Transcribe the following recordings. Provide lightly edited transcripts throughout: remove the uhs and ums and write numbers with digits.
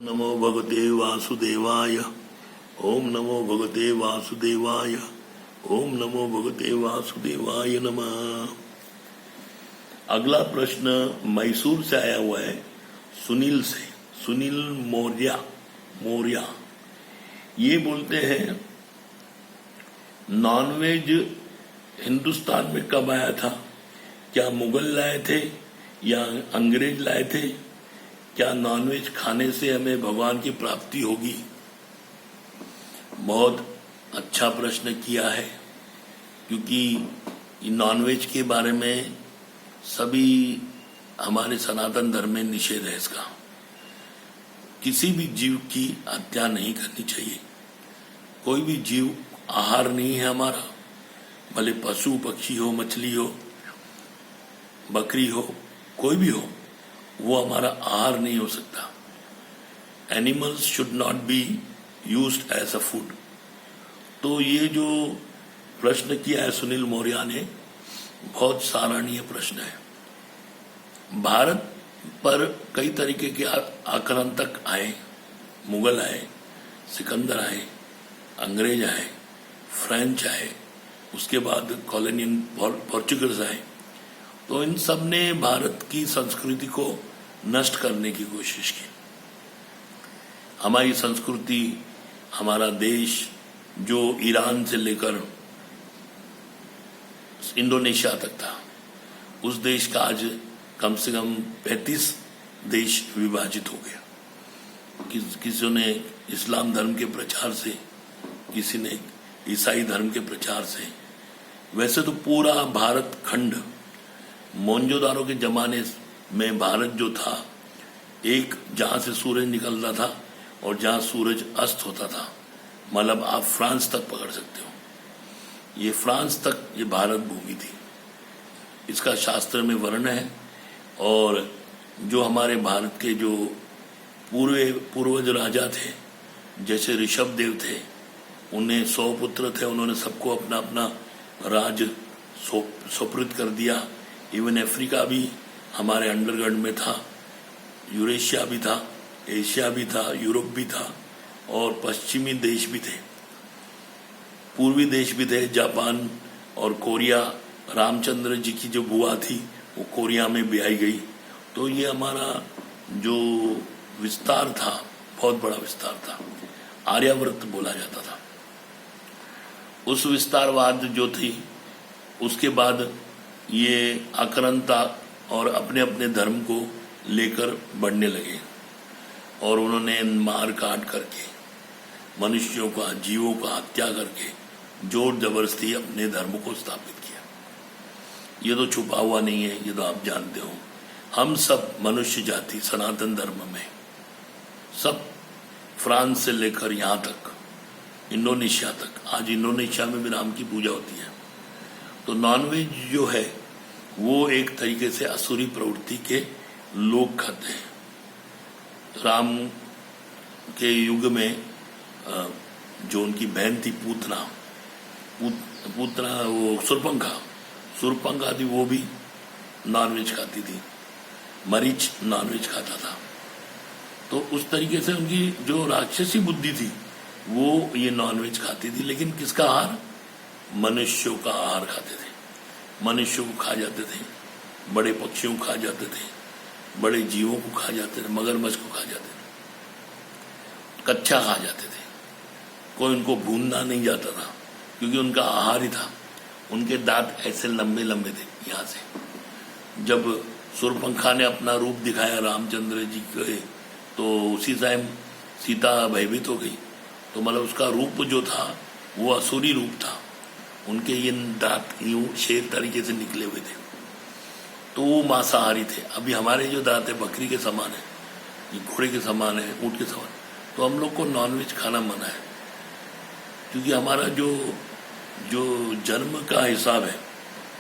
नमो भगवते वासुदेवाय। ओम नमो भगवते वासुदेवाय। ओम नमो भगवते वासुदेवाय नमः। अगला प्रश्न मैसूर से आया हुआ है, सुनील से। सुनील मौर्या ये बोलते हैं, नॉनवेज हिंदुस्तान में कब आया था? क्या मुगल लाए थे या अंग्रेज लाए थे? क्या नॉनवेज खाने से हमें भगवान की प्राप्ति होगी? बहुत अच्छा प्रश्न किया है, क्योंकि नॉनवेज के बारे में सभी हमारे सनातन धर्म में निषेध है इसका। किसी भी जीव की हत्या नहीं करनी चाहिए। कोई भी जीव आहार नहीं है हमारा, भले पशु पक्षी हो, मछली हो, बकरी हो, कोई भी हो, वो हमारा आहार नहीं हो सकता। Animals should not be used as a food. तो ये जो प्रश्न किया है सुनील मौर्य ने, बहुत सराहनीय प्रश्न है। भारत पर कई तरीके के आक्रांतक आए, मुगल आए, सिकंदर आए, अंग्रेज आए, फ्रेंच आए, उसके बाद कॉलोनियन पोर्चुगीज आए। तो इन सब ने भारत की संस्कृति को नष्ट करने की कोशिश की। हमारी संस्कृति, हमारा देश जो ईरान से लेकर इंडोनेशिया तक था, उस देश का आज कम से कम 35 देश विभाजित हो गया। किसी ने इस्लाम धर्म के प्रचार से, किसी ने ईसाई धर्म के प्रचार से। वैसे तो पूरा भारत खंड, मोहनजोदारो के जमाने में भारत जो था, एक जहां से सूरज निकलता था और जहां सूरज अस्त होता था, मतलब आप फ्रांस तक पकड़ सकते हो। ये फ्रांस तक ये भारत भूमि थी, इसका शास्त्र में वर्णन है। और जो हमारे भारत के जो पूर्वज राजा थे, जैसे ऋषभ देव थे, उन्हें 100 पुत्र थे, उन्होंने सबको अपना अपना राज सुपुर्द कर दिया। इवन अफ्रीका भी हमारे अंडरवर्ल्ड में था, यूरेशिया भी था, एशिया भी था, यूरोप भी था, और पश्चिमी देश भी थे, पूर्वी देश भी थे, जापान और कोरिया। रामचंद्र जी की जो बुआ थी वो कोरिया में ब्याही गई। तो ये हमारा जो विस्तार था, बहुत बड़ा विस्तार था, आर्यावर्त बोला जाता था। उस विस्तारवाद जो थी, उसके बाद ये आक्रांता और अपने अपने धर्म को लेकर बढ़ने लगे, और उन्होंने मार काट करके, मनुष्यों का, जीवों का हत्या करके जोर जबरदस्ती अपने धर्म को स्थापित किया। ये तो छुपा हुआ नहीं है, ये तो आप जानते हो। हम सब मनुष्य जाति सनातन धर्म में सब, फ्रांस से लेकर यहाँ तक इंडोनेशिया तक, आज इंडोनेशिया में भी राम की पूजा होती है। तो नॉनवेज जो है वो एक तरीके से असुरी प्रवृत्ति के लोग खाते हैं। राम के युग में जो उनकी बहन थी पूतना, वो सुरपंखा थी, वो भी नॉनवेज खाती थी। मरीच नॉनवेज खाता था। तो उस तरीके से उनकी जो राक्षसी बुद्धि थी वो ये नॉनवेज खाती थी। लेकिन किसका आहार? मनुष्यों का आहार खाते थे। मनुष्यों को खा जाते थे, बड़े पक्षियों को खा जाते थे, बड़े जीवों को खा जाते थे, मगरमच्छ को खा जाते थे, कच्चा खा जाते थे। कोई उनको भूनना नहीं जाता था, क्योंकि उनका आहार ही था। उनके दांत ऐसे लंबे लंबे थे यहाँ से। जब सुरपंखा ने अपना रूप दिखाया रामचंद्र जी के, तो उसी टाइम सीता भयभीत हो गई। तो मतलब उसका रूप जो था वो असुरी रूप था। उनके ये दांत यूं शेर तरीके से निकले हुए थे, तो वो मांसाहारी थे। अभी हमारे जो दांत है बकरी के समान है, ये घोड़े के समान है, ऊंट के समान। तो हम लोग को नॉनवेज खाना मना है, क्योंकि हमारा जो जन्म का हिसाब है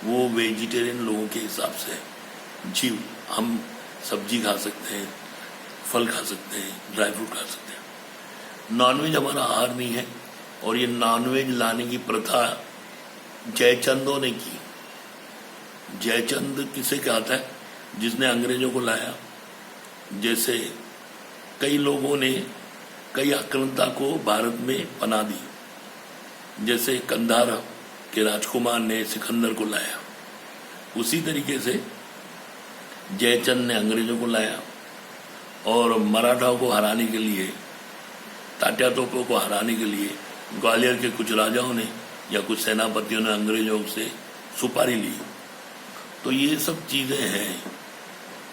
वो वेजिटेरियन लोगों के हिसाब से है। जीव, हम सब्जी खा सकते हैं, फल खा सकते हैं, ड्राई फ्रूट खा सकते हैं। नॉनवेज हमारा आहार नहीं है। और ये नॉनवेज लाने की प्रथा जयचंदों ने की। जयचंद किसे कहता है? जिसने अंग्रेजों को लाया। जैसे कई लोगों ने कई आक्रांता को भारत में पनाह दी, जैसे कंधार के राजकुमार ने सिकंदर को लाया, उसी तरीके से जयचंद ने अंग्रेजों को लाया और मराठाओं को हराने के लिए, तात्या तोपों को हराने के लिए ग्वालियर के कुछ राजाओं ने या कुछ सेनापतियों ने अंग्रेजों से सुपारी ली। तो ये सब चीजें हैं।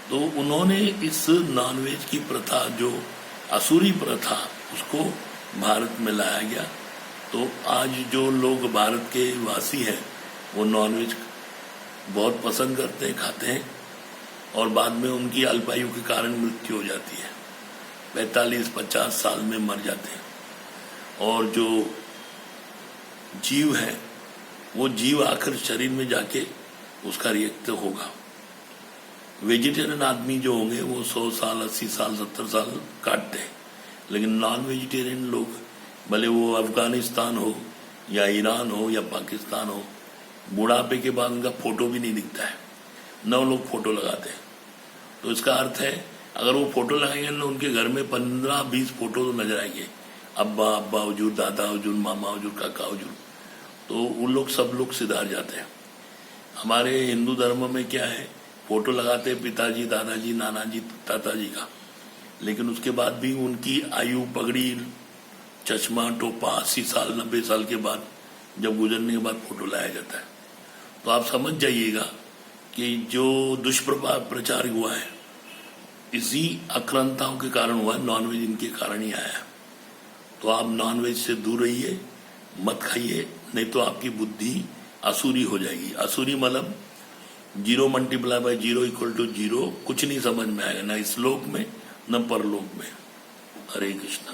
तो उन्होंने इस नॉनवेज की प्रथा, जो असुरी प्रथा, उसको भारत में लाया गया। तो आज जो लोग भारत के वासी हैं वो नॉनवेज बहुत पसंद करते हैं, खाते हैं, और बाद में उनकी अल्पायु के कारण मृत्यु हो जाती है, 45-50 साल में मर जाते हैं। और जो जीव है वो जीव आखिर शरीर में जाके उसका रिएक्ट होगा। वेजिटेरियन आदमी जो होंगे वो 100 साल, 80 साल, 70 साल काटते हैं, लेकिन नॉन वेजिटेरियन लोग, भले वो अफगानिस्तान हो या ईरान हो या पाकिस्तान हो, बुढ़ापे के बाद उनका फोटो भी नहीं दिखता है, न वो लोग फोटो लगाते हैं। तो इसका अर्थ है अगर वो फोटो लगाएंगे ना, उनके घर में 15-20 फोटो तो नजर आएंगे, अब्बा हुजूर, दादा हुजूर, मामा हुजूर, काका हुजूर। तो वो लोग सब लोग सिधार जाते हैं। हमारे हिंदू धर्म में क्या है, फोटो लगाते हैं पिताजी, दादाजी, नानाजी, ताताजी का, लेकिन उसके बाद भी उनकी आयु, पगड़ी, चश्मा, टोपा 80 साल, 90 साल के बाद जब गुजरने के बाद फोटो लाया जाता है। तो आप समझ जाइएगा कि जो दुष्प्रचार हुआ है इसी आक्रांताओं के कारण हुआ, नॉनवेज इनके कारण ही आया। तो आप नॉनवेज से दूर रहिए, मत खाइए, नहीं तो आपकी बुद्धि असुरी हो जाएगी। असुरी मतलब 0 × 0 = 0, कुछ नहीं समझ में आएगा, ना इस लोक में न परलोक में। हरे कृष्णा।